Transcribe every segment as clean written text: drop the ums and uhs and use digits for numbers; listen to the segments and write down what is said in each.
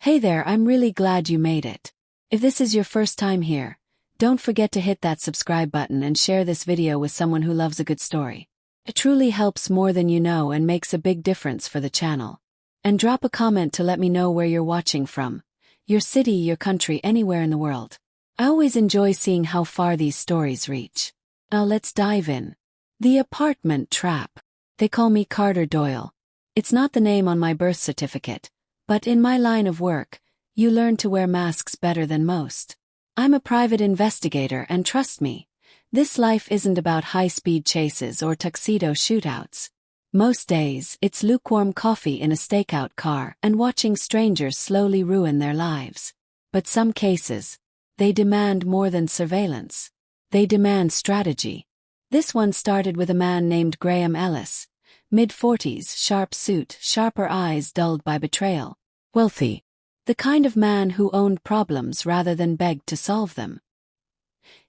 Hey there, I'm really glad you made it. If this is your first time here, don't forget to hit that subscribe button and share this video with someone who loves a good story. It truly helps more than you know and makes a big difference for the channel. And drop a comment to let me know where you're watching from. Your city, your country, anywhere in the world. I always enjoy seeing how far these stories reach. Now let's dive in. The apartment trap. They call me Carter Doyle. It's not the name on my birth certificate, but in my line of work, you learn to wear masks better than most. I'm a private investigator and trust me, this life isn't about high-speed chases or tuxedo shootouts. Most days, it's lukewarm coffee in a stakeout car and watching strangers slowly ruin their lives. But some cases, they demand more than surveillance. They demand strategy. This one started with a man named Graham Ellis. Mid-40s, sharp suit, sharper eyes dulled by betrayal. Wealthy. The kind of man who owned problems rather than begged to solve them.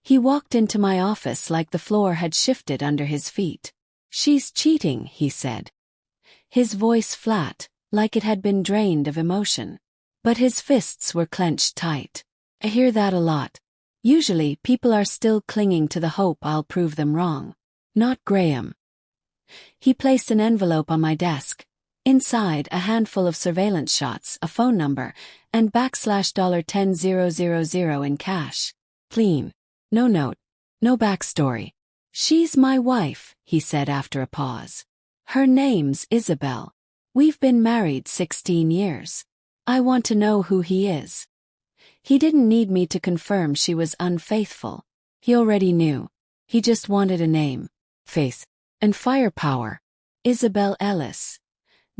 He walked into my office like the floor had shifted under his feet. "She's cheating," he said. His voice flat, like it had been drained of emotion. But his fists were clenched tight. I hear that a lot. Usually, people are still clinging to the hope I'll prove them wrong. Not Graham. He placed an envelope on my desk. Inside, a handful of surveillance shots, a phone number, and $10,000 in cash. Clean. No note. No backstory. "She's my wife," he said after a pause. "Her name's Isabel. We've been married 16 years. I want to know who he is." He didn't need me to confirm she was unfaithful. He already knew. He just wanted a name, face, and firepower. Isabel Ellis.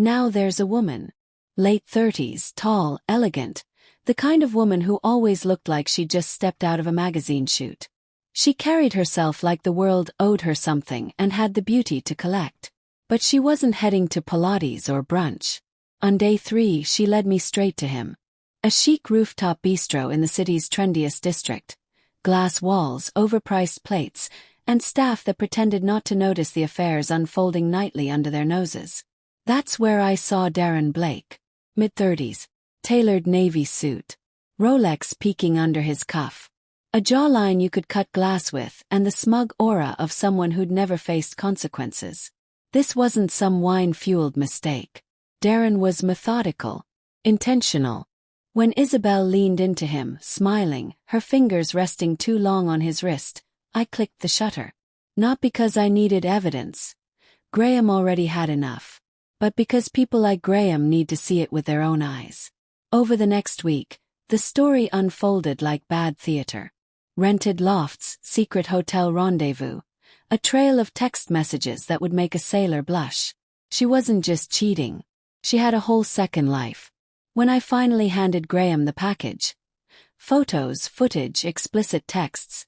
Now there's a woman. Late 30s, tall, elegant. The kind of woman who always looked like she just stepped out of a magazine shoot. She carried herself like the world owed her something and had the beauty to collect. But she wasn't heading to Pilates or brunch. On day 3, she led me straight to him. A chic rooftop bistro in the city's trendiest district. Glass walls, overpriced plates, and staff that pretended not to notice the affairs unfolding nightly under their noses. That's where I saw Darren Blake. Mid-30s. Tailored navy suit. Rolex peeking under his cuff. A jawline you could cut glass with and the smug aura of someone who'd never faced consequences. This wasn't some wine-fueled mistake. Darren was methodical. Intentional. When Isabel leaned into him, smiling, her fingers resting too long on his wrist, I clicked the shutter. Not because I needed evidence. Graham already had enough. But because people like Graham need to see it with their own eyes. Over the next week, the story unfolded like bad theater. Rented lofts, secret hotel rendezvous. A trail of text messages that would make a sailor blush. She wasn't just cheating. She had a whole second life. When I finally handed Graham the package. Photos, footage, explicit texts.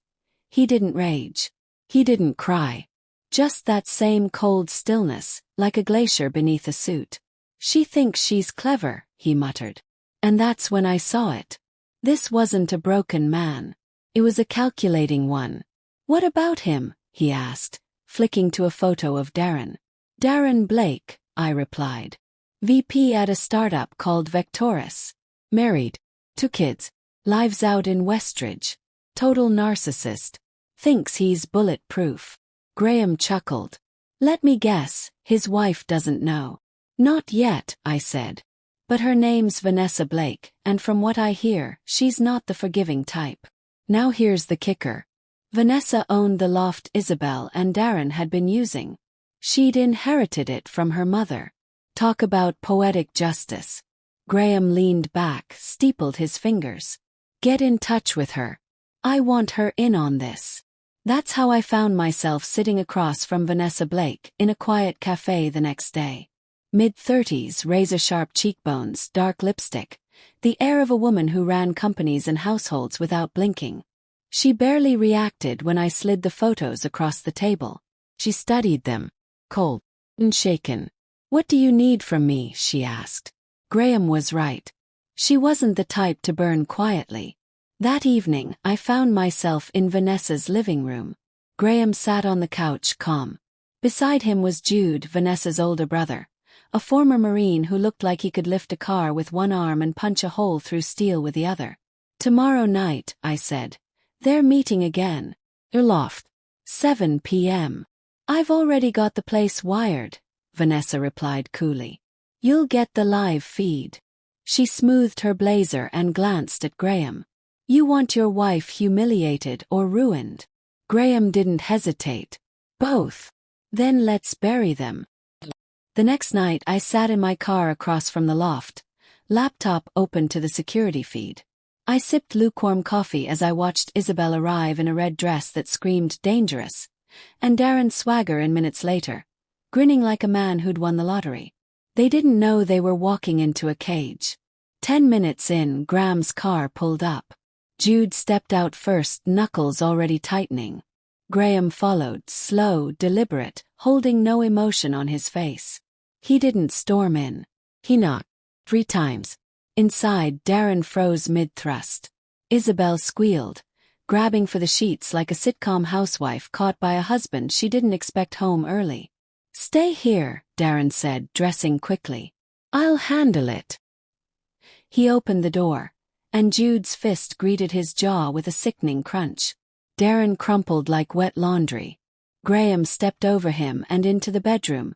He didn't rage. He didn't cry. Just that same cold stillness, like a glacier beneath a suit. "She thinks she's clever," he muttered. And that's when I saw it. This wasn't a broken man. It was a calculating one. "What about him?" he asked, flicking to a photo of Darren. "Darren Blake," I replied. VP at a startup called Vectoris. Married. 2 kids. Lives out in Westridge. Total narcissist. Thinks he's bulletproof. Graham chuckled. "Let me guess, his wife doesn't know." "Not yet," I said. "But her name's Vanessa Blake, and from what I hear, she's not the forgiving type." Now here's the kicker. Vanessa owned the loft Isabel and Darren had been using. She'd inherited it from her mother. Talk about poetic justice. Graham leaned back, steepled his fingers. "Get in touch with her. I want her in on this." That's how I found myself sitting across from Vanessa Blake in a quiet cafe the next day. Mid-30s, razor-sharp cheekbones, dark lipstick. The air of a woman who ran companies and households without blinking. She barely reacted when I slid the photos across the table. She studied them. Cold and shaken. "What do you need from me?" she asked. Graham was right. She wasn't the type to burn quietly. That evening, I found myself in Vanessa's living room. Graham sat on the couch, calm. Beside him was Jude, Vanessa's older brother. a former Marine who looked like he could lift a car with one arm and punch a hole through steel with the other. "Tomorrow night," I said. "They're meeting again. Loft. 7 p.m. "I've already got the place wired," Vanessa replied coolly. "You'll get the live feed." She smoothed her blazer and glanced at Graham. "You want your wife humiliated or ruined?" Graham didn't hesitate. "Both." "Then let's bury them." The next night I sat in my car across from the loft, laptop open to the security feed. I sipped lukewarm coffee as I watched Isabel arrive in a red dress that screamed dangerous, and Darren swagger in minutes later, grinning like a man who'd won the lottery. They didn't know they were walking into a cage. 10 minutes in, Graham's car pulled up. Jude stepped out first, knuckles already tightening. Graham followed, slow, deliberate, holding no emotion on his face. He didn't storm in. He knocked 3 times. Inside, Darren froze mid-thrust. Isabel squealed, grabbing for the sheets like a sitcom housewife caught by a husband she didn't expect home early. "Stay here," Darren said, dressing quickly. "I'll handle it." He opened the door, and Jude's fist greeted his jaw with a sickening crunch. Darren crumpled like wet laundry. Graham stepped over him and into the bedroom,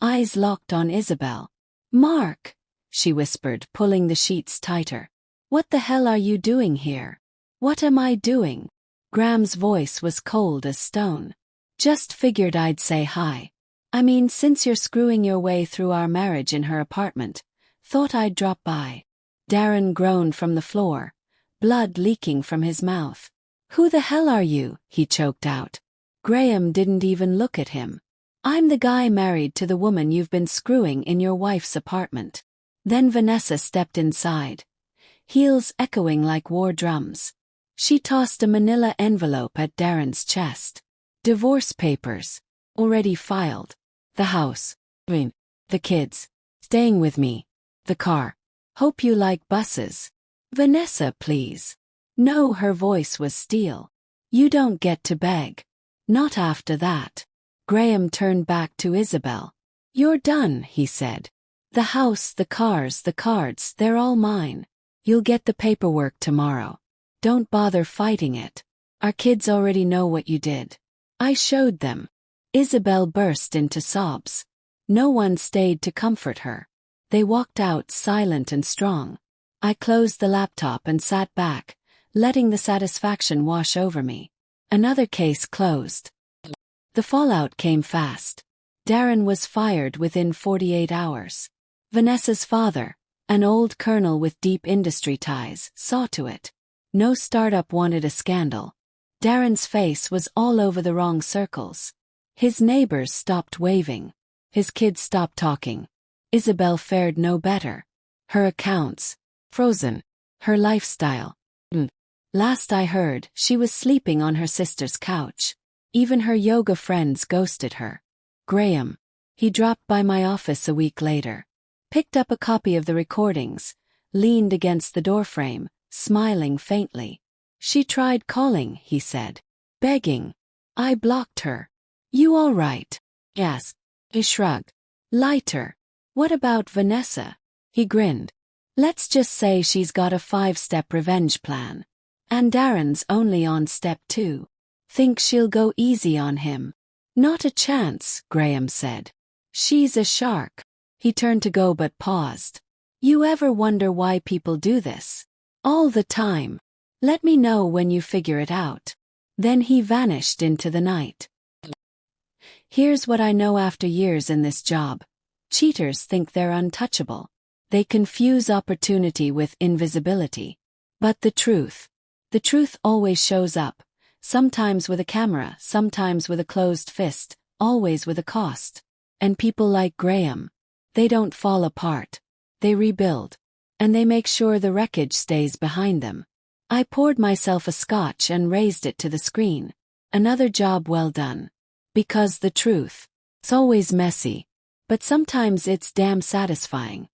eyes locked on Isabel. "Mark," she whispered, pulling the sheets tighter. "What the hell are you doing here?" "What am I doing?" Graham's voice was cold as stone. "Just figured I'd say hi. I mean, since you're screwing your way through our marriage in her apartment, thought I'd drop by." Darren groaned from the floor, blood leaking from his mouth. "Who the hell are you?" he choked out. Graham didn't even look at him. "I'm the guy married to the woman you've been screwing in your wife's apartment." Then Vanessa stepped inside, heels echoing like war drums. She tossed a manila envelope at Darren's chest. "Divorce papers. Already filed. The house. The kids. Staying with me. The car. Hope you like buses. Vanessa, please." No, her voice was steel. "You don't get to beg. Not after that." Graham turned back to Isabel. "You're done," he said. "The house, the cars, the cards, they're all mine. You'll get the paperwork tomorrow. Don't bother fighting it. Our kids already know what you did." I showed them. Isabel burst into sobs. No one stayed to comfort her. They walked out silent and strong. I closed the laptop and sat back, letting the satisfaction wash over me. Another case closed. The fallout came fast. Darren was fired within 48 hours. Vanessa's father, an old colonel with deep industry ties, saw to it. No startup wanted a scandal. Darren's face was all over the wrong circles. His neighbors stopped waving. His kids stopped talking. Isabel fared no better. Her accounts, frozen. Her lifestyle. Last I heard, she was sleeping on her sister's couch. Even her yoga friends ghosted her. Graham. He dropped by my office a week later. Picked up a copy of the recordings, leaned against the doorframe, smiling faintly. "She tried calling," he said. "Begging. I blocked her." "You all right?" "Yes." He shrugged. "Lighter. What about Vanessa?" He grinned. "Let's just say she's got a 5-step revenge plan. And Darren's only on step 2. Think she'll go easy on him?" "Not a chance," Graham said. "She's a shark." He turned to go but paused. "You ever wonder why people do this?" "All the time. Let me know when you figure it out." Then he vanished into the night. Here's what I know after years in this job. Cheaters think they're untouchable. They confuse opportunity with invisibility. But the truth always shows up, sometimes with a camera, sometimes with a closed fist, always with a cost. And people like Graham, they don't fall apart. They rebuild. And they make sure the wreckage stays behind them. I poured myself a scotch and raised it to the screen. Another job well done. Because the truth, it's always messy. But sometimes it's damn satisfying.